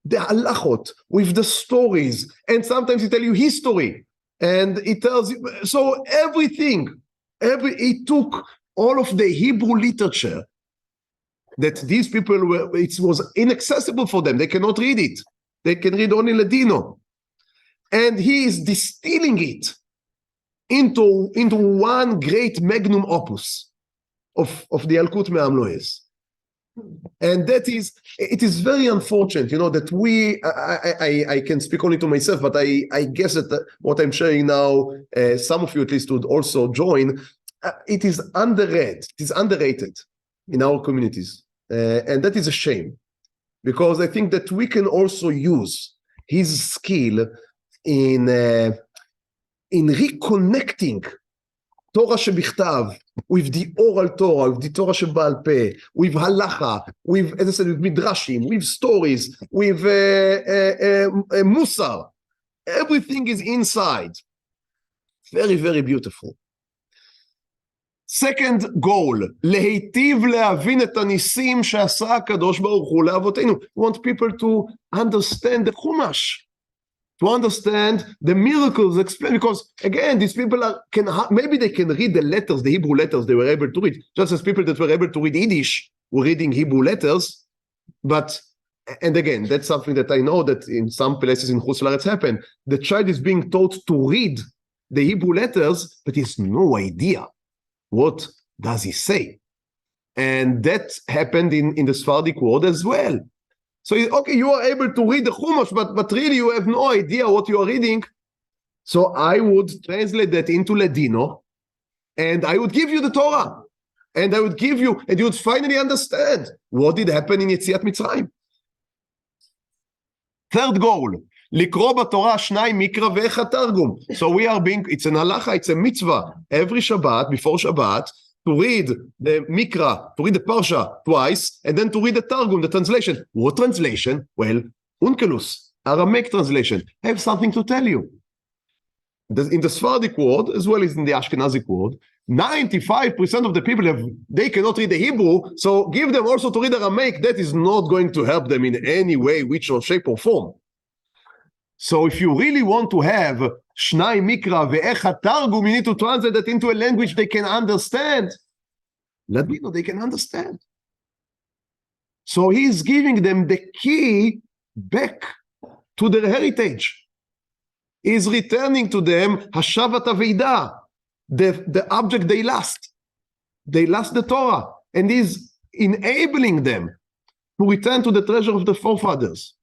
the halachot with the stories, and sometimes he tells you history. And it tells you, so everything, he took all of the Hebrew literature that these people it was inaccessible for them. They cannot read it. They can read only Ladino. And he is distilling it into one great magnum opus of the Yalkut Me'am Lo'ez. And it is very unfortunate, that I can speak only to myself, but I guess that what I'm sharing now, some of you at least would also join, it is underread, it is underrated in our communities. And that is a shame, because I think that we can also use his skill in reconnecting תורה שבכתב, with the oral Torah, with the תורה שבעל פה, with הלכה, with, as I said, with מדרשים, with stories, with מוסר. Everything is inside. Very, very beautiful. Second goal, להיטיב להבין את הניסים שעשה הקדוש ברוך הוא לאבותינו. We want people to understand the Chumash, to understand the miracles, because again, these people maybe they can read the letters, the Hebrew letters they were able to read, just as people that were able to read Yiddish were reading Hebrew letters, but, and again, that's something that I know that in some places in Chutz La'aretz happened. The child is being taught to read the Hebrew letters, but he has no idea what does he say. And that happened in the Sephardic world as well. So, okay, you are able to read the Chumash, but really you have no idea what you are reading. So I would translate that into Ladino, and I would give you the Torah. And I would give you, and you would finally understand what did happen in Yetziat Mitzrayim. Third goal, לקרוא בתורה שניים מקרא ואחד תרגום. So we are being, it's an halacha, it's a mitzvah, every Shabbat, before Shabbat, to read the mikra, to read the parsha twice, and then to read the targum, the translation. What translation? Well, Unkelus, Aramaic translation. I have something to tell you. In the Sephardic world, as well as in the Ashkenazic world, 95% of the people they cannot read the Hebrew, so give them also to read Aramaic. That is not going to help them in any way, which or shape or form. So if you really want to have Shnai Mikra ve'echad Targum, you need to translate that into a language they can understand. Let me know they can understand. So he's giving them the key back to their heritage. He's returning to them Hashavat Aveidah, the object they lost. They lost the Torah, and he's enabling them to return to the treasure of the forefathers.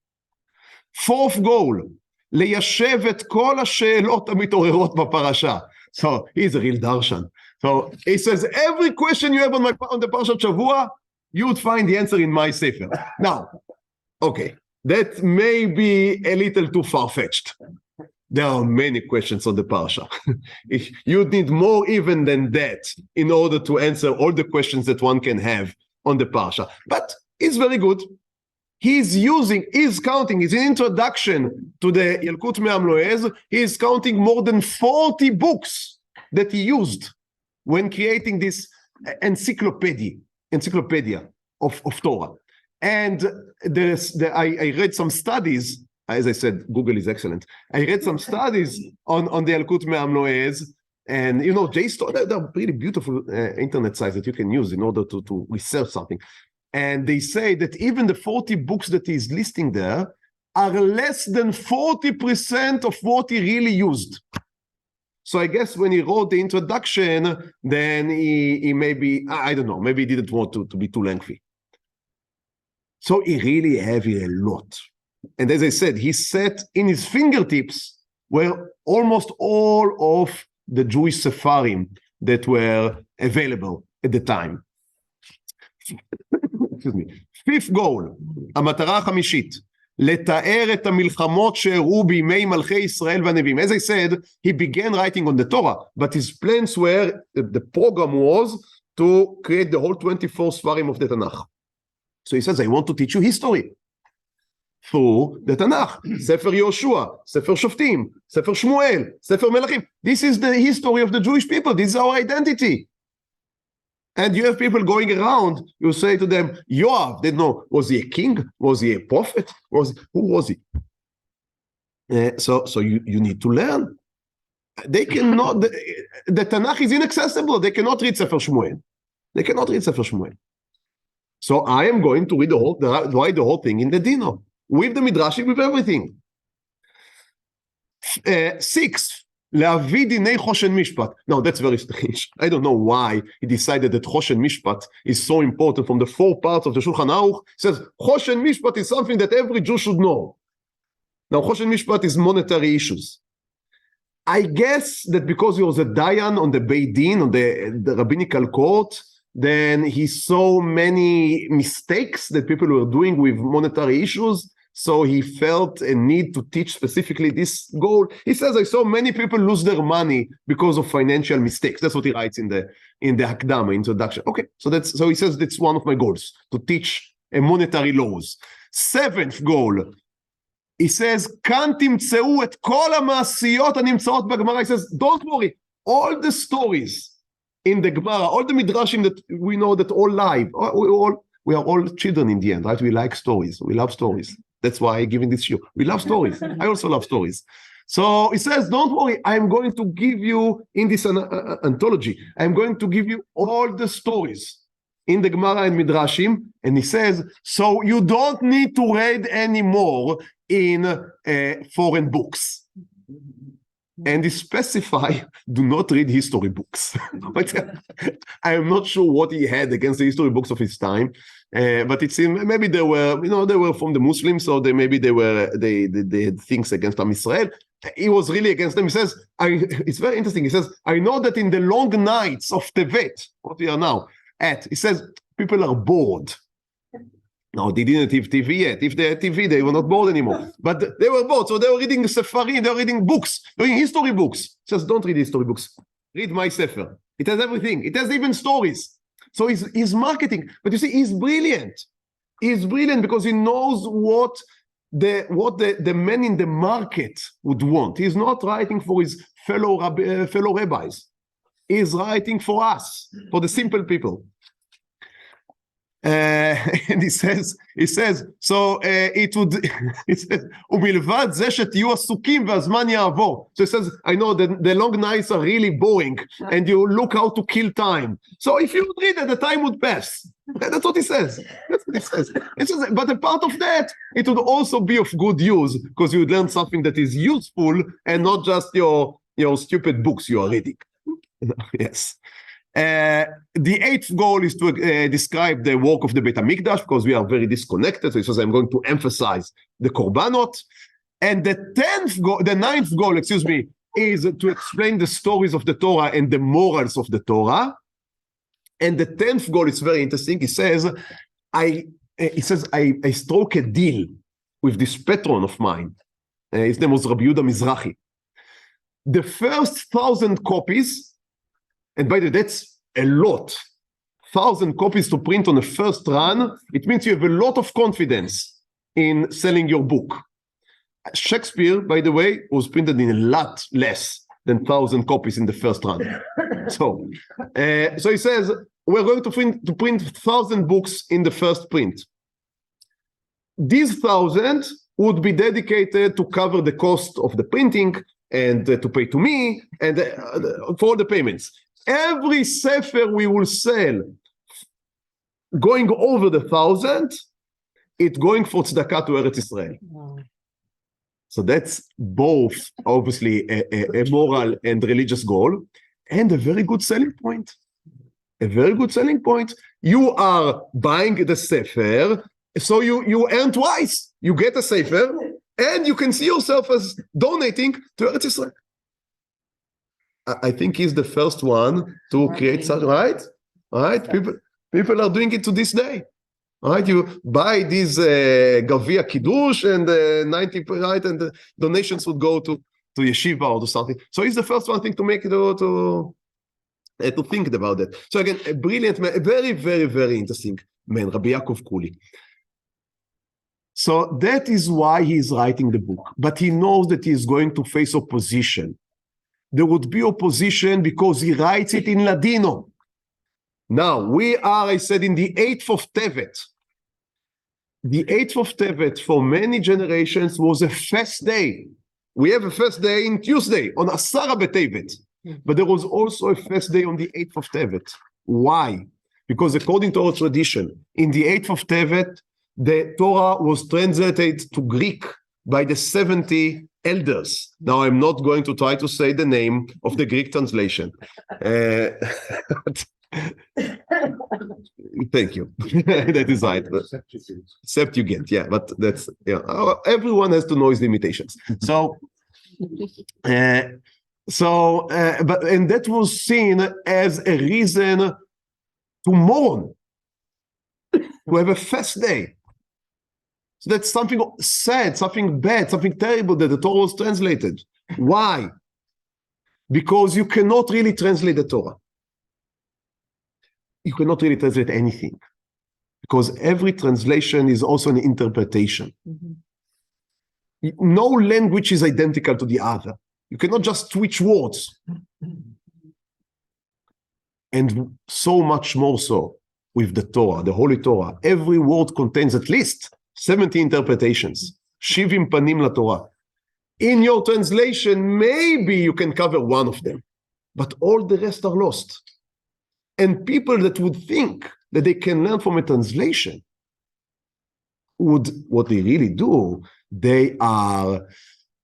Fourth goal, ליישב את כל השאלות המתעוררות בפרשה. So he's a real darshan. So he says, every question you have on the Parshat Shavua, you would find the answer in my sefer. Now, okay, that may be a little too far-fetched. There are many questions on the Parsha. You need more even than that in order to answer all the questions that one can have on the Parsha. But it's very good. He's counting, his introduction to the Yalkut Me'amloez, he's counting more than 40 books that he used when creating this encyclopedia of Torah. And I read some studies, as I said, Google is excellent. I read some studies on the Yalkut Me'amloez, and you know, JSTOR, they're really beautiful internet sites that you can use in order to research something. And they say that even the 40 books that he's listing there are less than 40% of what he really used. So I guess when he wrote the introduction, then he maybe, I don't know, maybe he didn't want to be too lengthy. So he really have a lot. And as I said, he set in his fingertips were almost all of the Jewish Sepharim that were available at the time. Excuse me. Fifth goal, המטרה החמישית, לתאר את המלחמות שהראו בימי מלכי ישראל והנביאים. As I said, he began writing on the Torah, but his plans were, the program was to create the whole 24 Sfarim of the Tanakh. So he says, I want to teach you history through the Tanakh. Sefer Yoshua, Sefer Shoftim, Sefer Shmuel, Sefer Melachim. This is the history of the Jewish people. This is our identity. And you have people going around, you say to them, Yoav, they know, was he a king? Was he a prophet? Who was he? So you need to learn. They cannot, the Tanakh is inaccessible. They cannot read Sefer Shmuel. They cannot read Sefer Shmuel. So I am going to read write the whole thing in the Dino, with the Midrashim, with everything. Sixth, להביא דיני חושן משפט. Now that's very strange. I don't know why he decided that חושן משפט is so important from the 4 parts of the Shulchan Aruch. He says חושן משפט is something that every Jew should know. Now חושן משפט is monetary issues. I guess that because he was a Dayan on the Beit Din, on the rabbinical court, then he saw many mistakes that people were doing with monetary issues. So he felt a need to teach specifically this goal. He says, I saw many people lose their money because of financial mistakes. That's what he writes in the Hakdama introduction. Okay, so he says that's one of my goals, to teach monetary laws. Seventh goal, he says, כאן תמצאו את כל המעשיות הנמצאות בגמרא. He says, don't worry, all the stories in the Gemara, all the midrashim that we know that all lie, we are all children in the end, right? We like stories, we love stories. That's why I'm giving this show. We love stories. I also love stories. So he says, don't worry, I'm going to give you, in this anthology, I'm going to give you all the stories in the Gemara and Midrashim. And he says, so you don't need to read anymore in foreign books. And he specify, do not read history books. I am not sure what he had against the history books of his time. But it seemed maybe they were, they were from the Muslims, so they had things against Am Israel. He was really against them. He says, it's very interesting. He says, I know that in the long nights of Tevet, what we are now at, he says, people are bored. No, they didn't have TV yet. If they had TV, they were not bored anymore. But they were bored, so they were reading Sefarim, they were reading books, reading history books. He says, don't read history books. Read my Sefer. It has everything. It has even stories. So he's marketing. But you see, he's brilliant. He's brilliant because he knows what the men in the market would want. He's not writing for his fellow rabbis. He's writing for us, for the simple people. And he says, so it would, he says, ומלבד זה שתהיו עסוקים והזמן יעבור. So he says, I know that the long nights are really boring and you look how to kill time. So if you would read it, the time would pass. That's what he says. That's what he says. It says, but a part of that, it would also be of good use because you would learn something that is useful and not just your stupid books you are reading. Yes. The eighth goal is to describe the work of the Beit HaMikdash because we are very disconnected. So he says, I'm going to emphasize the korbanot. And the ninth goal, is to explain the stories of the Torah and the morals of the Torah. And the 10th goal is very interesting. He says, I struck a deal with this patron of mine. His name was Rabbi Yehuda Mizrahi. The first 1,000 copies, and by the way, that's a lot. 1,000 copies to print on the first run. It means you have a lot of confidence in selling your book. Shakespeare, by the way, was printed in a lot less than 1,000 copies in the first run. So he says, we're going to print 1,000 books in the first print. These 1,000 would be dedicated to cover the cost of the printing and to pay to me and for the payments. Every sefer we will sell going over the 1,000, it's going for tzedakah to Eretz Israel. Wow. So that's both obviously a moral and religious goal and a very good selling point. A very good selling point. You are buying the sefer, so you earn twice. You get a sefer and you can see yourself as donating to Eretz Israel. I think he's the first one to create such, right? People are doing it to this day. Right? You buy this Gavia Kiddush and 90, right? And the donations would go to yeshiva or to something. So he's the first one thing to make it to think about that. So again, a brilliant man, a very, very, very interesting man, Rabbi Yaakov Kuli. So that is why he is writing the book. But he knows that he is going to face opposition. There would be opposition because he writes it in Ladino. Now, we are, I said, in the 8th of Tevet. The 8th of Tevet, for many generations, was a fast day. We have a fast day in Tuesday, on Asara B'Tevet. But there was also a fast day on the 8th of Tevet. Why? Because according to our tradition, in the 8th of Tevet, the Torah was translated to Greek by the 70 elders. Now, I'm not going to try to say the name of the Greek translation. Thank you. That is right. Septuagint, yeah, but that's, yeah. Everyone has to know his limitations. But that was seen as a reason to mourn, to have a fast day. So that's something sad, something bad, something terrible that the Torah was translated. Why? Because you cannot really translate the Torah. You cannot really translate anything. Because every translation is also an interpretation. No language is identical to the other. You cannot just switch words. And so much more so with the Torah, the Holy Torah. Every word contains at least 70 interpretations. Shivim panim la Torah. In your translation, maybe you can cover one of them, but all the rest are lost. And people that would think that they can learn from a translation would, what they really do, they are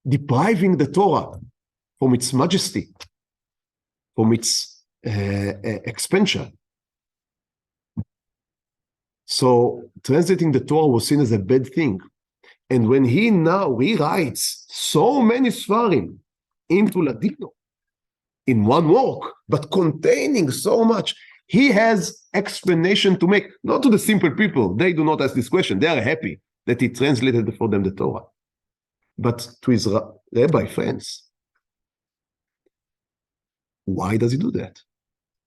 depriving the Torah from its majesty, from its expansion. So translating the Torah was seen as a bad thing. And when he now rewrites so many Sfarim into Ladino in one work, but containing so much, he has explanation to make, not to the simple people. They do not ask this question. They are happy that he translated for them the Torah. But to his rabbi friends, why does he do that?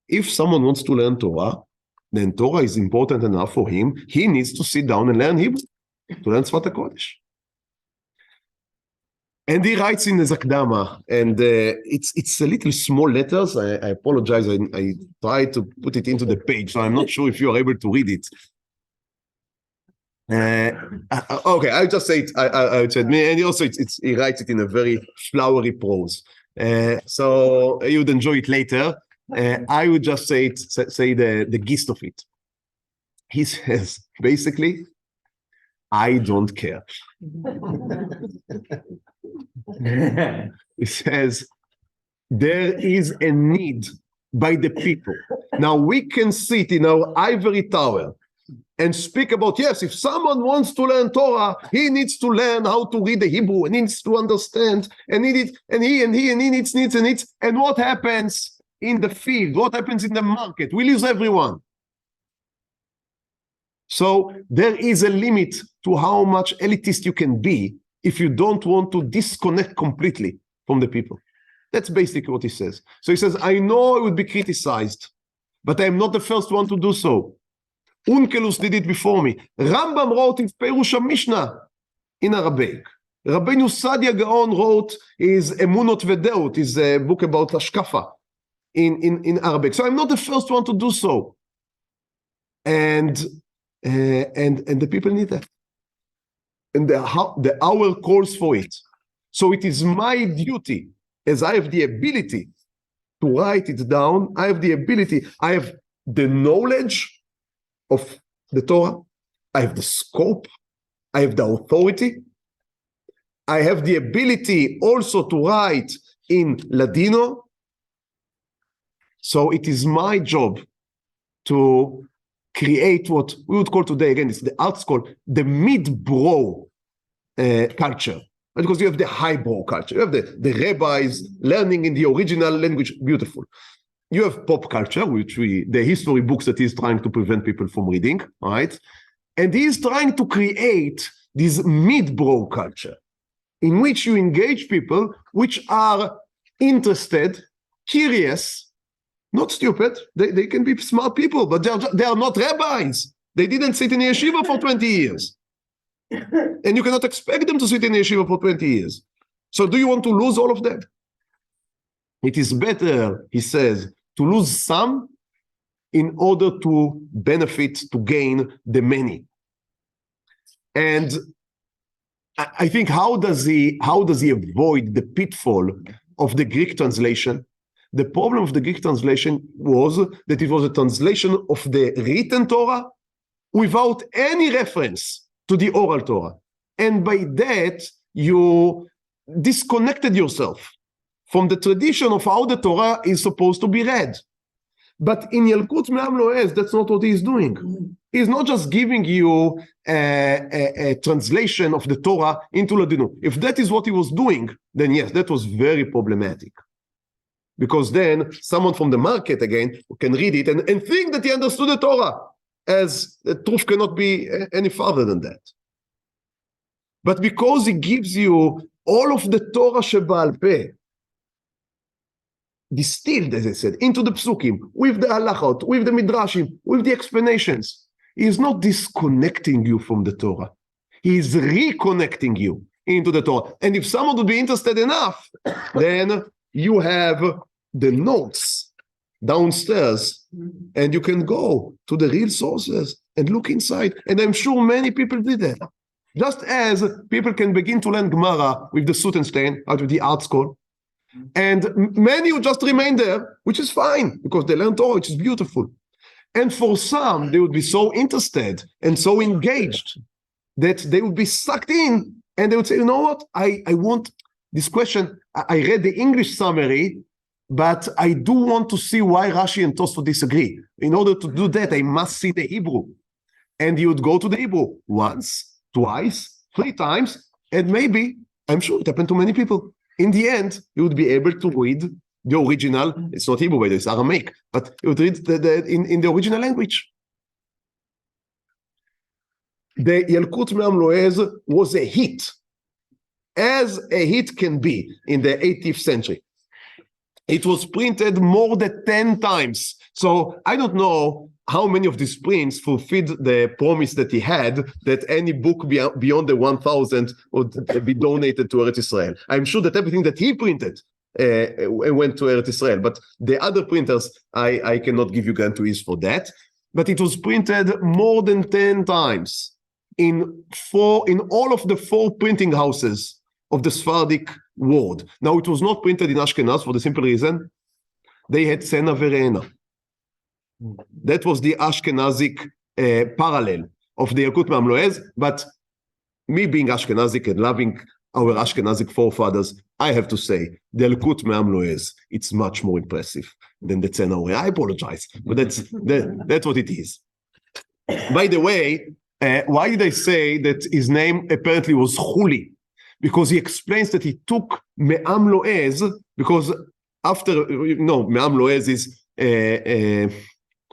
If someone wants to learn Torah, then Torah is important enough for him. He needs to sit down and learn Hebrew, to learn Sfat HaKodesh. And he writes in the Zakdama, and it's a little small letters. I apologize. I tried to put it into the page, so I'm not sure if you are able to read it. Okay, I'll just say it. I would say, and also he writes it in a very flowery prose. So you would enjoy it later. I would just say the gist of it. He says, basically, I don't care. He says, there is a need by the people. Now we can sit in our ivory tower and speak about, yes, if someone wants to learn Torah, he needs to learn how to read the Hebrew, and needs to understand, and he needs. And what happens in the field? What happens in the market? We lose everyone. So there is a limit to how much elitist you can be if you don't want to disconnect completely from the people. That's basically what he says. So he says, I know I would be criticized, but I'm not the first one to do so. Unkelus did it before me. Rambam wrote in Perush HaMishnah in Arabic. Rabbeinu Sadia Gaon wrote his Emunot Vedeut, his book about Hashkafa in Arabic. So I'm not the first one to do so. And the people need that. And the hour calls for it. So it is my duty, as I have the ability to write it down, I have the knowledge of the Torah, I have the scope, I have the authority, I have the ability also to write in Ladino. So it is my job to create what we would call today, again, it's the art school, the mid-bro culture. Because you have the high-bro culture. You have the rabbis learning in the original language, beautiful. You have pop culture, the history books that he's trying to prevent people from reading, right? And he's trying to create this mid-bro culture in which you engage people which are interested, curious, not stupid. They can be smart people, but they are not rabbis. They didn't sit in a yeshiva for 20 years. And you cannot expect them to sit in a yeshiva for 20 years. So do you want to lose all of them? It is better, he says, to lose some in order to benefit, to gain the many. And I think how does he avoid the pitfall of the Greek translation? The problem of the Greek translation was that it was a translation of the written Torah without any reference to the oral Torah. And by that, you disconnected yourself from the tradition of how the Torah is supposed to be read. But in Yalkut Me'am Lo'ez, that's not what he's doing. He's not just giving you a translation of the Torah into Ladino. If that is what he was doing, then yes, that was very problematic. Because then someone from the market, again, can read it and think that he understood the Torah, as the truth cannot be any farther than that. but because he gives you all of the Torah Sheba'al Peh, distilled, as I said, into the psukim, with the halachot, with the midrashim, with the explanations. He is not disconnecting you from the Torah. He is reconnecting you into the Torah. And if someone would be interested enough, then you have the notes downstairs, and you can go to the real sources and look inside. And I'm sure many people did that. Just as people can begin to learn Gemara with the Sutenstein out of the art school, and many would just remain there, which is fine, because they learn Torah, which is beautiful. And for some, they would be so interested and so engaged that they would be sucked in, and they would say, you know what, I want this question. I read the English summary, but I do want to see why Rashi and Tosfot disagree. In order to do that, I must see the Hebrew. And you would go to the Hebrew once, twice, 3 times, and maybe, I'm sure it happened to many people, in the end, you would be able to read the original. It's not Hebrew, it's Aramaic, but you would read in the original language. The Yalkut Me'am Lo'ez was a hit, as a hit can be in the 18th century. It was printed more than 10 times. So I don't know how many of these prints fulfilled the promise that he had, that any book beyond the 1,000 would be donated to Eretz Israel. I'm sure that everything that he printed went to Eretz Israel, but the other printers, I cannot give you guarantees for that. But it was printed more than 10 times in all of the 4 printing houses of the Sephardic world. Now, it was not printed in Ashkenaz for the simple reason they had Sena Verena. That was the Ashkenazic parallel of the Yalkut Me'am Lo'ez. But me being Ashkenazic and loving our Ashkenazic forefathers, I have to say, the Yalkut Me'am Lo'ez, it's much more impressive than the Sena Verena. I apologize, but that's what it is. By the way, why did I say that his name apparently was Chuli? Because he explains that he took Me'am Lo'ez, because after, Me'am Lo'ez is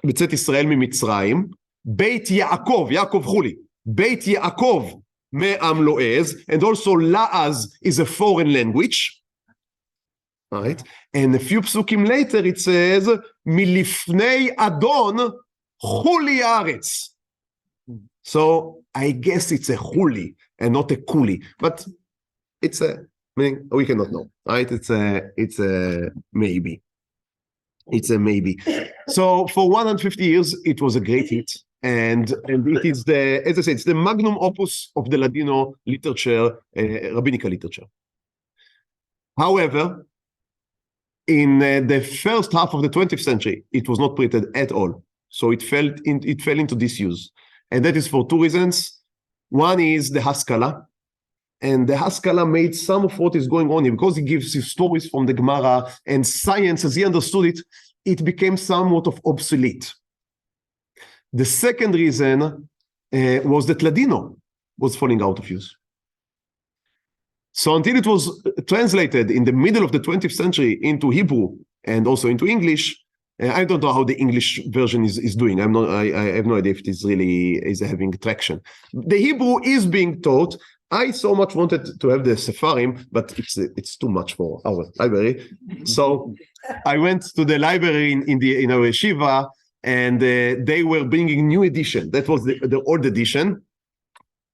בצאת ישראל ממצרים, בית יעקב, יעקב חולי, בית יעקב מעם לועז, and also La'az is a foreign language, right? And a few psukim later it says, מלפני אדון חולי הארץ. So I guess it's a חולי and not a kuli, but it's we cannot know, right? It's a maybe. It's a maybe. So for 150 years, it was a great hit. And it is as I said, it's the magnum opus of the Ladino literature, rabbinical literature. However, in the first half of the 20th century, it was not printed at all. So it fell into disuse. And that is for 2 reasons. One is the Haskalah. And the Haskalah made some of what is going on here, because he gives you stories from the Gemara and science as he understood it, it became somewhat of obsolete. The second reason was that Ladino was falling out of use. So until it was translated in the middle of the 20th century into Hebrew and also into English, I don't know how the English version is doing. I have no idea if it is really having traction. The Hebrew is being taught. I so much wanted to have the Sepharim, but it's too much for our library. So I went to the library in our yeshiva, and they were bringing new edition. That was the old edition.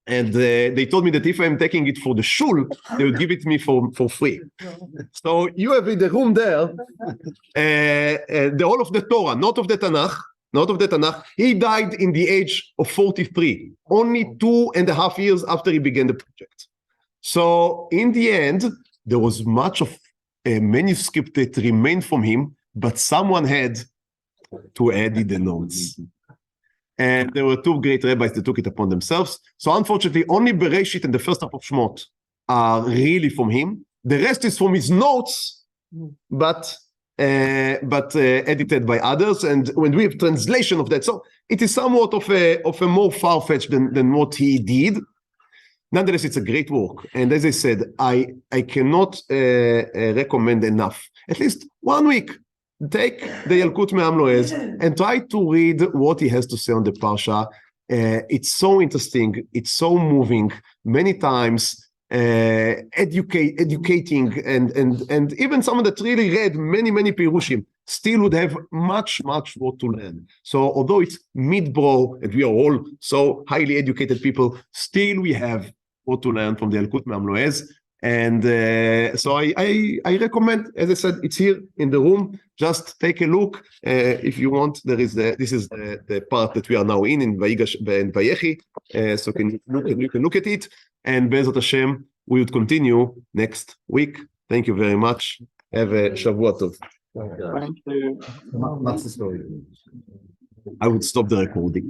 And they told me that if I'm taking it for the shul, they would give it me for free. So you have in the room there, the whole of the Torah, not of the Tanakh. He died in the age of 43, only 2.5 years after he began the project. So in the end, there was much of a manuscript that remained from him, but someone had to edit the notes. And there were 2 great rabbis that took it upon themselves. So unfortunately, only Bereshit and the first half of Shmot are really from him. The rest is from his notes, but edited by others. And when we have translation of that, so it is somewhat of a more far-fetched than what he did. Nonetheless, it's a great work. And as I said, I cannot recommend enough. At least 1 week, take the Yalkut Me'am Lo'ez and try to read what he has to say on the Parsha. it's so interesting, it's so moving, many times educating, and even someone that really read many Pirushim still would have much more to learn. So although it's mid-bro and we are all so highly educated people, still we have what to learn from the Yalkut Me'amloez. And so I recommend, as I said, it's here in the room. Just take a look if you want. This is the part that we are now in Vayigash and Vayechi. So you can look at it. And Be'ezrat Hashem, we would continue next week. Thank you very much. Have a Shavua Tov. Thank you. What's the story? I would stop the recording.